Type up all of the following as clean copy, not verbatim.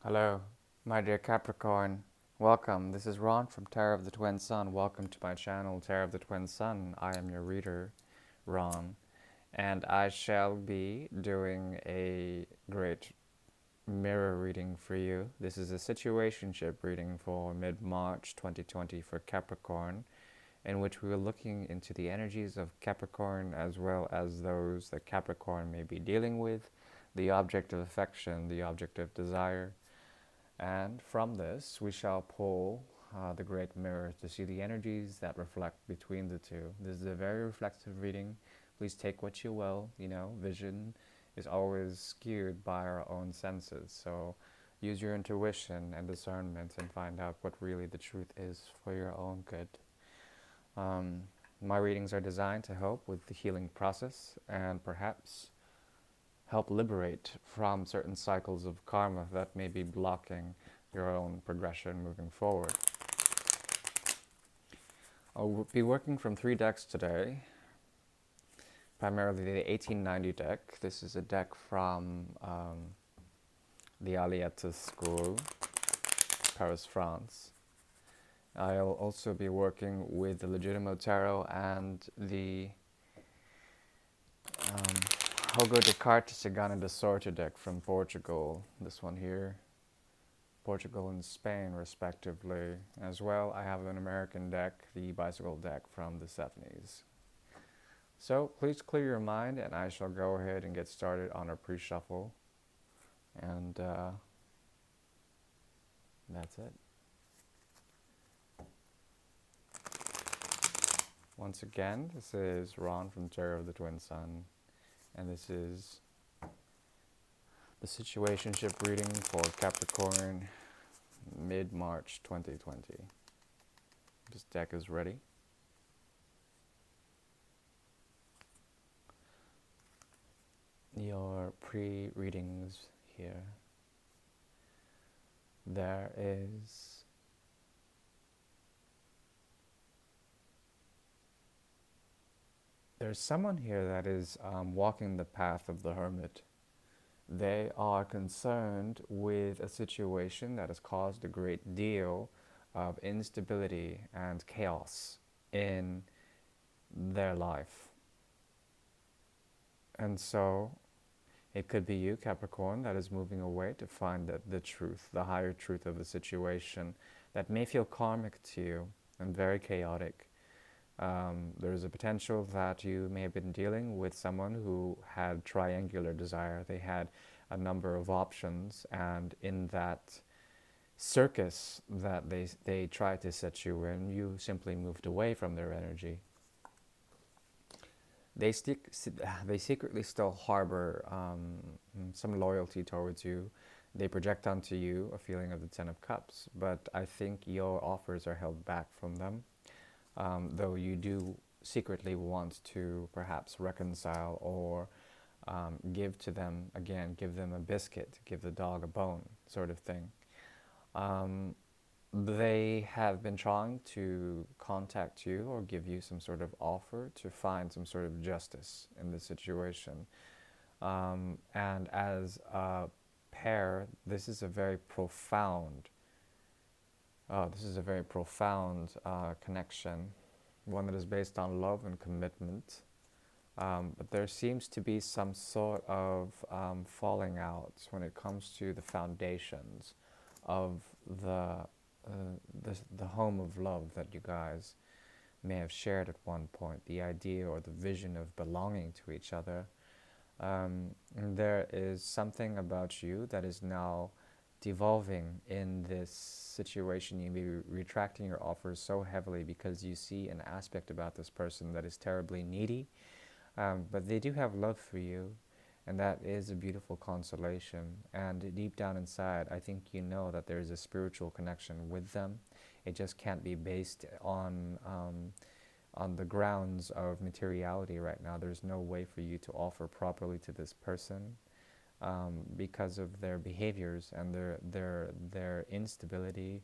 Hello, my dear Capricorn. Welcome. This is Ron from Tarot of the Twin Sun. Welcome to my channel, Tarot of the Twin Sun. I am your reader, Ron, and I shall be doing a great mirror reading for you. This is a situationship reading for mid-March 2020 for Capricorn, in which we are looking into the energies of Capricorn as well as those that Capricorn may be dealing with, the object of affection, the object of desire. And from this, we shall pull the great mirror to see the energies that reflect between the two. This is a very reflective reading. Please take what you will. Vision is always skewed by our own senses. So use your intuition and discernment and find out what really the truth is for your own good. My readings are designed to help with the healing process and perhaps help liberate from certain cycles of karma that may be blocking your own progression moving forward. I'll be working from 3 decks today, primarily the 1890 deck. This is a deck from the Aliette School, Paris, France. I'll also be working with the Legitimo Tarot and the Jogo de Cartas Cigana de Sorte deck from Portugal. This one here, Portugal and Spain respectively. As well, I have an American deck, the Bicycle deck from the 70s. So please clear your mind and I shall go ahead and get started on our pre-shuffle. And that's it. Once again, this is Ron from Tarot of the Twin Sun. And this is the situationship reading for Capricorn, mid-March 2020. This deck is ready. Your pre-readings here. There's someone here that is walking the path of the hermit. They are concerned with a situation that has caused a great deal of instability and chaos in their life. And so it could be you, Capricorn, that is moving away to find the truth, the higher truth of the situation that may feel karmic to you and very chaotic. There's a potential that you may have been dealing with someone who had triangular desire. They had a number of options, and in that circus that they tried to set you in, you simply moved away from their energy. They secretly still harbor some loyalty towards you. They project onto you a feeling of the Ten of Cups, but I think your offers are held back from them. Though you do secretly want to perhaps reconcile or give to them, again, give them a biscuit, give the dog a bone, sort of thing. They have been trying to contact you or give you some sort of offer to find some sort of justice in the situation. And as a pair, this is a very profound connection, one that is based on love and commitment. But there seems to be some sort of falling out when it comes to the foundations of the home of love that you guys may have shared at one point, the idea or the vision of belonging to each other. And there is something about you that is now devolving in this situation. You may be retracting your offers so heavily because you see an aspect about this person that is terribly needy, but they do have love for you, and that is a beautiful consolation. And deep down inside, I think you know that there is a spiritual connection with them. It just can't be based on the grounds of materiality right now. There's no way for you to offer properly to this person because of their behaviors and their instability.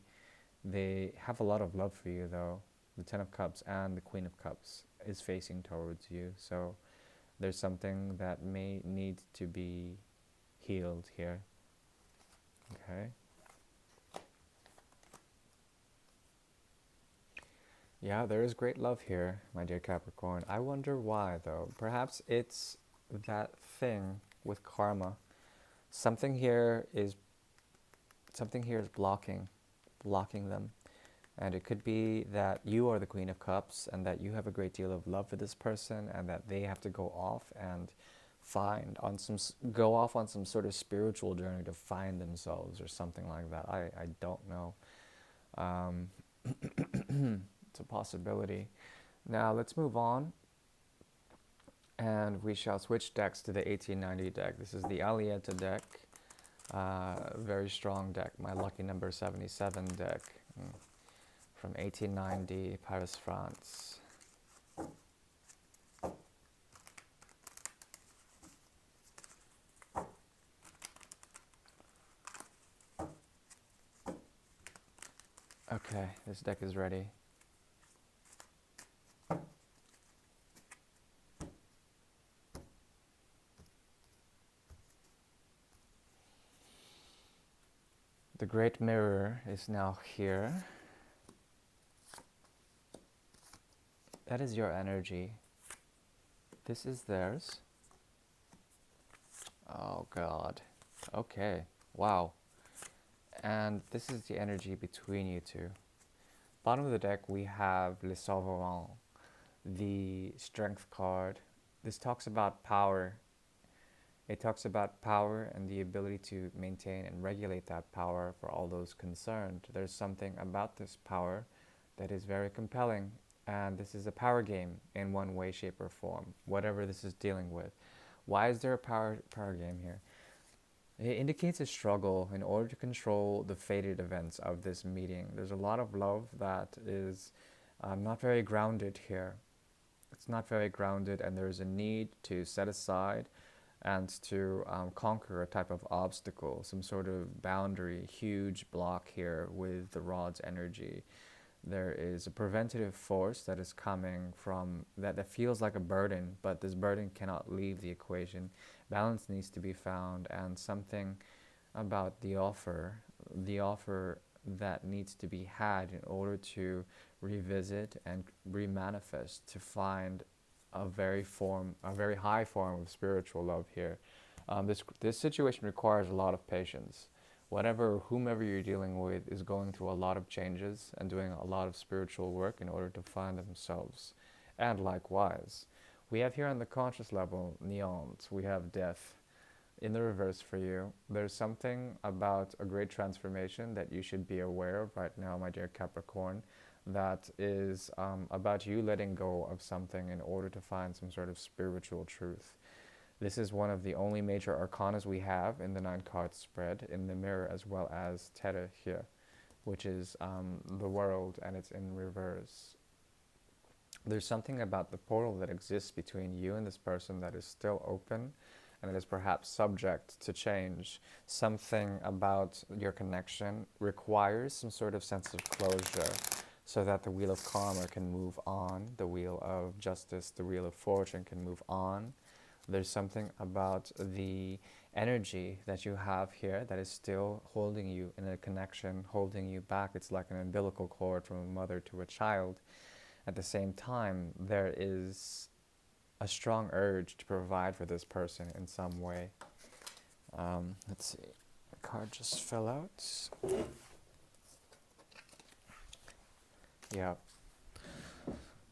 They have a lot of love for you, though. The Ten of Cups and the Queen of Cups is facing towards you, so there's something that may need to be healed here. Okay. Yeah, there is great love here, my dear Capricorn. I wonder why, though. Perhaps it's that thing with karma. Something here is something here is blocking them. And it could be that you are the Queen of Cups and that you have a great deal of love for this person and that they have to go off and go off on some sort of spiritual journey to find themselves or something like that. I don't know. Um, it's a possibility. Now let's move on and we shall switch decks to the 1890 deck. This is the Alieta deck. Very strong deck, my lucky number 77 deck. From 1890, Paris, France. Okay, this deck is ready. The Great Mirror is now here. That is your energy. This is theirs. Oh God. Okay. Wow. And this is the energy between you two. Bottom of the deck we have Le Souverain, the Strength card. This talks about power. It talks about power and the ability to maintain and regulate that power for all those concerned. There's something about this power that is very compelling, and this is a power game in one way, shape, or form, whatever this is dealing with. Why is there a power game here? It indicates a struggle in order to control the fated events of this meeting. There's a lot of love that is not very grounded here. It's not very grounded, and there's a need to set aside and to conquer a type of obstacle, some sort of boundary, huge block here with the rod's energy. There is a preventative force that is coming from that feels like a burden, but this burden cannot leave the equation. Balance needs to be found, and something about the offer that needs to be had in order to revisit and remanifest to find a very high form of spiritual love here. This situation requires a lot of patience. Whomever you're dealing with is going through a lot of changes and doing a lot of spiritual work in order to find themselves. And likewise, we have here on the conscious level, neons, we have death in the reverse for you. There's something about a great transformation that you should be aware of right now, my dear Capricorn, that is about you letting go of something in order to find some sort of spiritual truth. This is one of the only major arcanas we have in the 9 card spread in the mirror, as well as Terra here, which is the world, and it's in reverse. There's something about the portal that exists between you and this person that is still open and it is perhaps subject to change. Something about your connection requires some sort of sense of closure so that the wheel of karma can move on, the wheel of justice, the wheel of fortune can move on. There's something about the energy that you have here that is still holding you in a connection, holding you back. It's like an umbilical cord from a mother to a child. At the same time, there is a strong urge to provide for this person in some way. Let's see, the card just fell out. Yeah,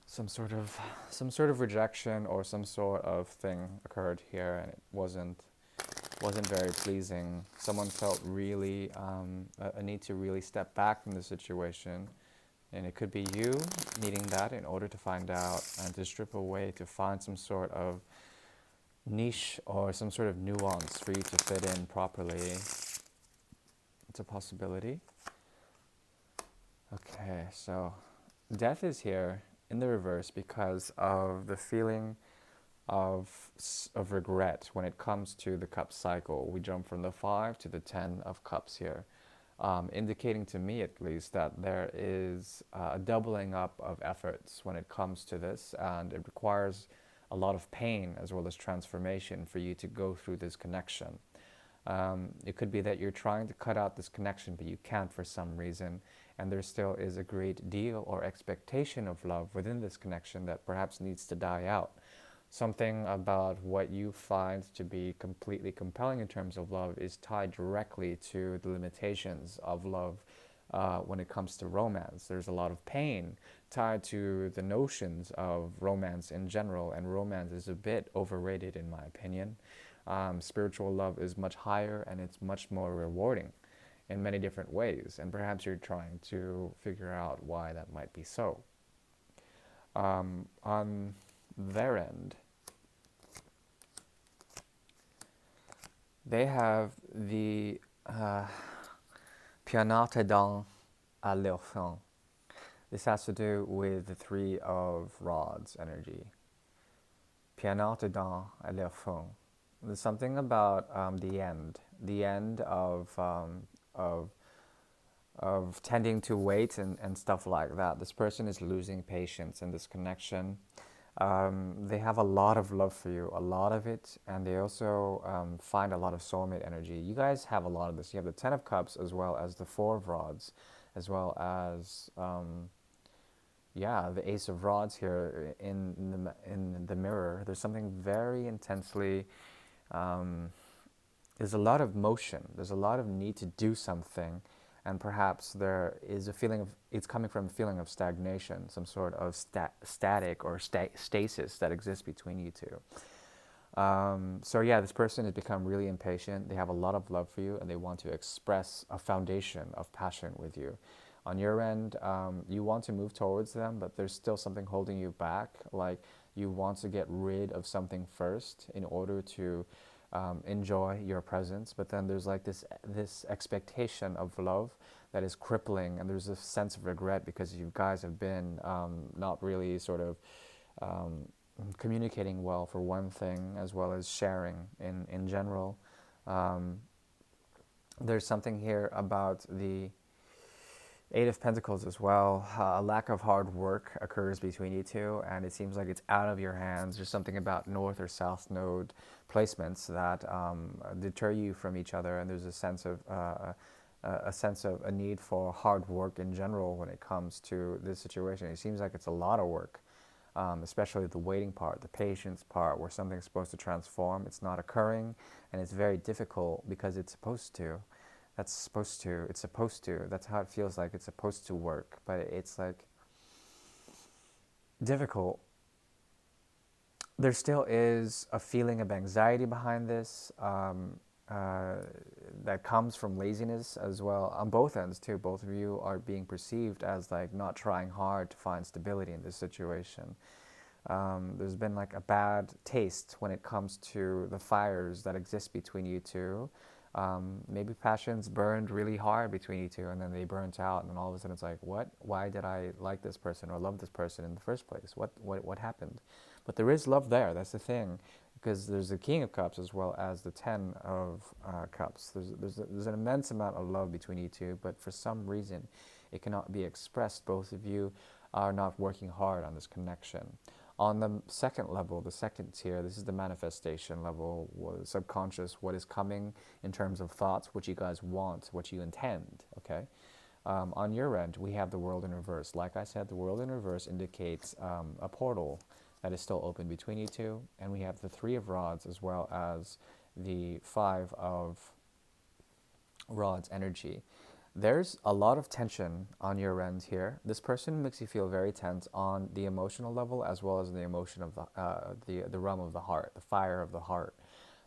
some sort of rejection or some sort of thing occurred here, and it wasn't very pleasing. Someone felt really a need to really step back from the situation. And it could be you needing that in order to find out and to strip away to find some sort of niche or some sort of nuance for you to fit in properly. It's a possibility. Okay, so death is here in the reverse because of the feeling of regret when it comes to the cup cycle. We jump from the 5 to the 10 of cups here. Indicating to me at least that there is a doubling up of efforts when it comes to this, and it requires a lot of pain as well as transformation for you to go through this connection. It could be that you're trying to cut out this connection, but you can't for some reason. And there still is a great deal or expectation of love within this connection that perhaps needs to die out. Something about what you find to be completely compelling in terms of love is tied directly to the limitations of love when it comes to romance. There's a lot of pain tied to the notions of romance in general, and romance is a bit overrated in my opinion. Spiritual love is much higher and it's much more rewarding in many different ways, and perhaps you're trying to figure out why that might be so. On their end, they have the pianata dans à leur fin. This has to do with the three of rods energy. Pianata dans à leur fin. There's something about the end of tending to wait and stuff like that. This person is losing patience in this connection. They have a lot of love for you, a lot of it, and they also find a lot of soulmate energy. You guys have a lot of this. You have the Ten of Cups as well as the Four of Rods, as well as the Ace of Rods here in the mirror. There's something very intensely. There's a lot of motion. There's a lot of need to do something, and perhaps there is a feeling of, it's coming from a feeling of stagnation, some sort of static or stasis that exists between you two. So yeah, this person has become really impatient. They have a lot of love for you, and they want to express a foundation of passion with you. On your end, you want to move towards them, but there's still something holding you back. Like you want to get rid of something first in order to enjoy your presence, but then there's like this expectation of love that is crippling, and there's a sense of regret because you guys have been not really sort of communicating well for one thing, as well as sharing in general. There's something here about the Eight of Pentacles as well. A lack of hard work occurs between you two, and it seems like it's out of your hands. There's something about north or south node placements that deter you from each other, and there's a sense of a need for hard work in general when it comes to this situation. It seems like it's a lot of work, especially the waiting part, the patience part, where something's supposed to transform. It's not occurring, and it's very difficult because it's supposed to. It's supposed to. That's how it feels like it's supposed to work. But it's like difficult. There still is a feeling of anxiety behind this that comes from laziness as well. On both ends too, both of you are being perceived as like not trying hard to find stability in this situation. There's been like a bad taste when it comes to the fires that exist between you two. Maybe passions burned really hard between you two, and then they burnt out, and then all of a sudden it's like, what? Why did I like this person or love this person in the first place? What happened? But there is love there. That's the thing, because there's the King of Cups as well as the Ten of Cups. There's an immense amount of love between you two, but for some reason, it cannot be expressed. Both of you are not working hard on this connection. On the second level, the second tier, this is the manifestation level, subconscious, what is coming in terms of thoughts, what you guys want, what you intend, okay? On your end, we have the world in reverse. Like I said, the world in reverse indicates a portal that is still open between you two, and we have the Three of Rods as well as the Five of Rods energy. There's a lot of tension on your end here. This person makes you feel very tense on the emotional level as well as the emotion of the realm of the heart, the fire of the heart.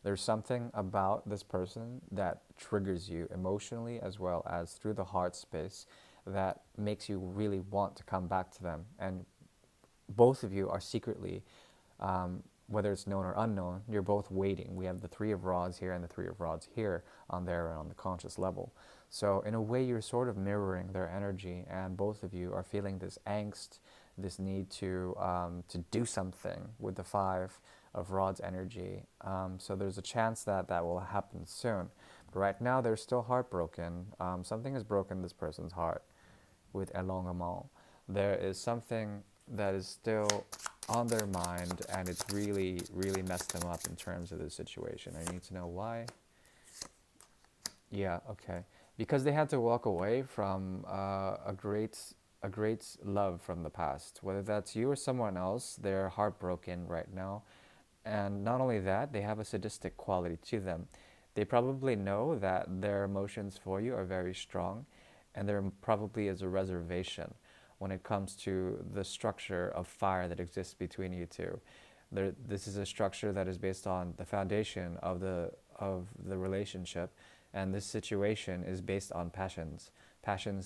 There's something about this person that triggers you emotionally as well as through the heart space that makes you really want to come back to them. And both of you are secretly, whether it's known or unknown, you're both waiting. We have the Three of Rods here and the Three of Rods here on there and on the conscious level. So in a way, you're sort of mirroring their energy, and both of you are feeling this angst, this need to do something with the Five of Rods energy. So there's a chance that that will happen soon. But right now, they're still heartbroken. Something has broken this person's heart with elongement. There is something that is still on their mind, and it's really, really messed them up in terms of this situation. I need to know why. Yeah, okay. Because they had to walk away from a great love from the past. Whether that's you or someone else, they're heartbroken right now. And not only that, they have a sadistic quality to them. They probably know that their emotions for you are very strong, and there probably is a reservation when it comes to the structure of fire that exists between you two. This is a structure that is based on the foundation of the relationship, and this situation is based on passions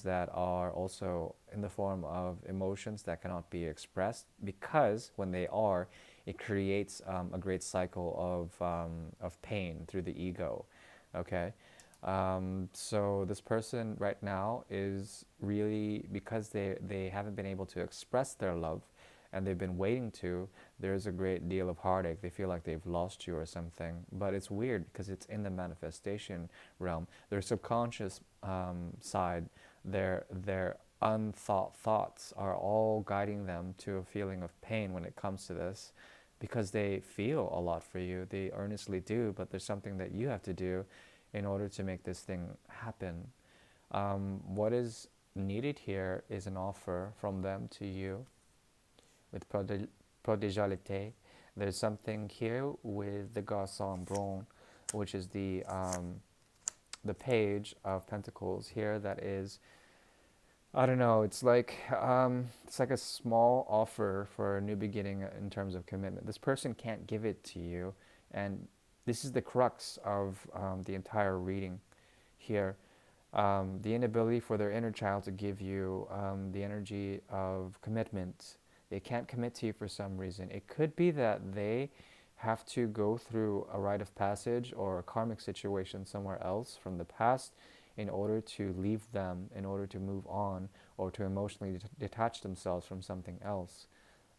that are also in the form of emotions that cannot be expressed, because when they are, it creates a great cycle of pain through the ego. Okay, so this person right now is really, because they haven't been able to express their love, and they've been waiting to, there's a great deal of heartache. They feel like they've lost you or something. But it's weird because it's in the manifestation realm. Their subconscious side, their unthought thoughts are all guiding them to a feeling of pain when it comes to this, because they feel a lot for you. They earnestly do, but there's something that you have to do in order to make this thing happen. What is needed here is an offer from them to you with prodigalite. There's something here with the Garçon Bron, which is the page of Pentacles here that is, I don't know, it's like a small offer for a new beginning in terms of commitment. This person can't give it to you, and this is the crux of the entire reading here. The inability for their inner child to give you the energy of commitment. They can't commit to you for some reason. It could be that they have to go through a rite of passage or a karmic situation somewhere else from the past in order to leave them, in order to move on, or to emotionally detach themselves from something else.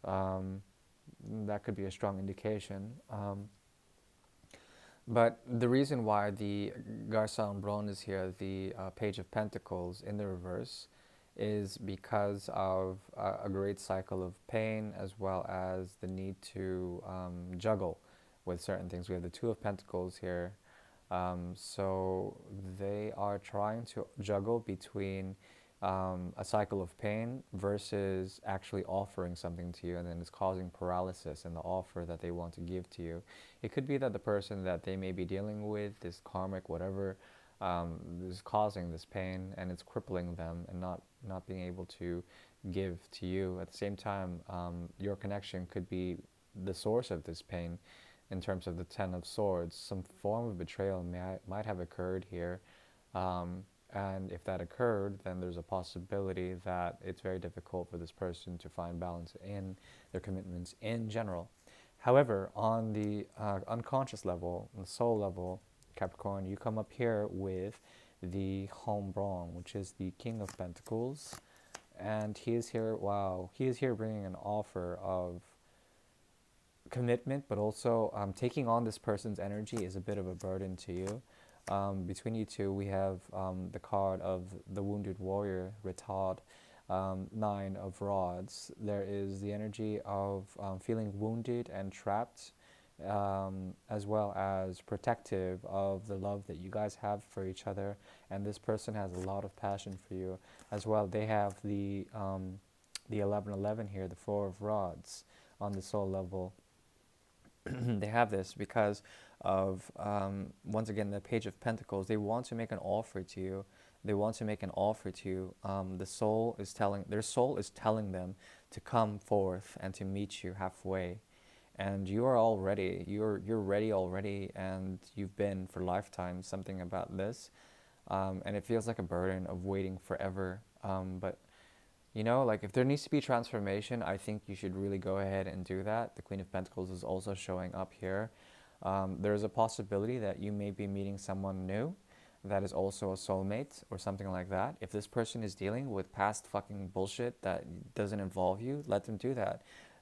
Um, that could be a strong indication. But the reason why the Garçon Bron is here, the Page of Pentacles in the reverse, is because of a great cycle of pain, as well as the need to juggle with certain things. We have the Two of Pentacles here. So they are trying to juggle between a cycle of pain versus actually offering something to you, and then it's causing paralysis in the offer that they want to give to you. It could be that the person that they may be dealing with, this karmic whatever, is causing this pain, and it's crippling them and not being able to give to you. At the same time, your connection could be the source of this pain. In terms of the Ten of Swords, some form of betrayal might have occurred here. And if that occurred, then there's a possibility that it's very difficult for this person to find balance in their commitments in general. However, on the unconscious level, on the soul level, Capricorn, you come up here with the Home Brawn, which is the King of Pentacles. And he is here, wow, he is here bringing an offer of commitment, but also taking on this person's energy is a bit of a burden to you. Between you two, we have the card of the Wounded Warrior, Retard, Nine of Rods. There is the energy of feeling wounded and trapped, as well as protective of the love that you guys have for each other. And this person has a lot of passion for you as well. They have the 1111 here, the Four of Rods on the soul level. They have this because of, once again, the Page of Pentacles. They want to make an offer to you. They want to make an offer to you. Their soul is telling them to come forth and to meet you halfway. And you are all ready. You're ready already, and you've been for lifetimes. Something about this, and it feels like a burden of waiting forever. But you know, like if there needs to be transformation, I think you should really go ahead and do that. The Queen of Pentacles is also showing up here. There's a possibility that you may be meeting someone new that is also a soulmate or something like that. If this person is dealing with past fucking bullshit that doesn't involve you, let them do that.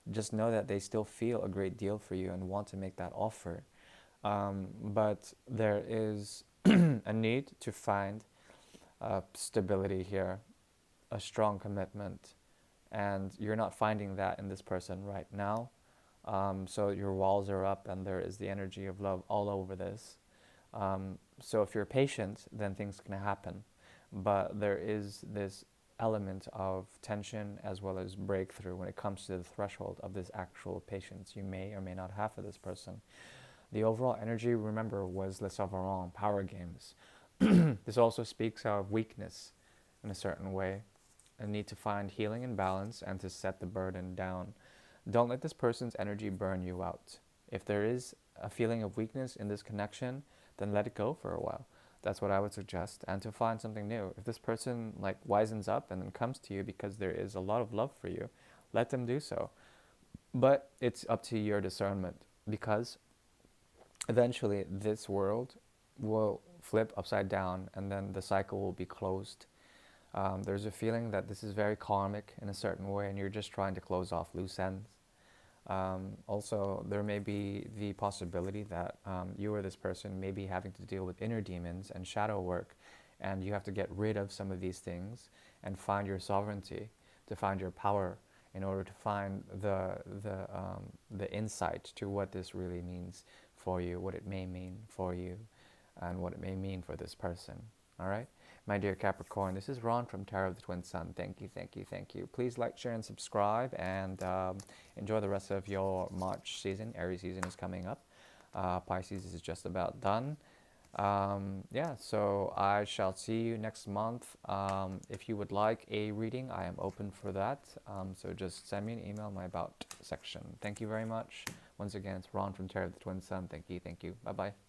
Just know that they still feel a great deal for you and want to make that offer. But there is a need to find stability here, a strong commitment, and you're not finding that in this person right now. So your walls are up, and there is the energy of love all over this. So if you're patient, then things can happen. But there is this element of tension as well as breakthrough when it comes to the threshold of this actual patience you may or may not have for this person. The overall energy, remember, was Le Sovereign, power games. This also speaks of weakness in a certain way, a need to find healing and balance and to set the burden down. Don't let this person's energy burn you out. If there is a feeling of weakness in this connection, then let it go for a while. That's what I would suggest. And to find something new. If this person like wisens up and then comes to you because there is a lot of love for you, let them do so. But it's up to your discernment, because eventually this world will flip upside down and then the cycle will be closed. There's a feeling that this is very karmic in a certain way and you're just trying to close off loose ends. Also, there may be the possibility that you or this person may be having to deal with inner demons and shadow work, and you have to get rid of some of these things and find your sovereignty, to find your power, in order to find the insight to what this really means for you, what it may mean for you, and what it may mean for this person. All right? My dear Capricorn, this is Ron from Tarot of the Twin Sun. Thank you, thank you, thank you. Please like, share, and subscribe, and enjoy the rest of your March season. Aries season is coming up. Pisces is just about done. Yeah, so I shall see you next month. If you would like a reading, I am open for that. So just send me an email in my About section. Thank you very much. Once again, it's Ron from Tarot of the Twin Sun. Thank you, thank you. Bye-bye.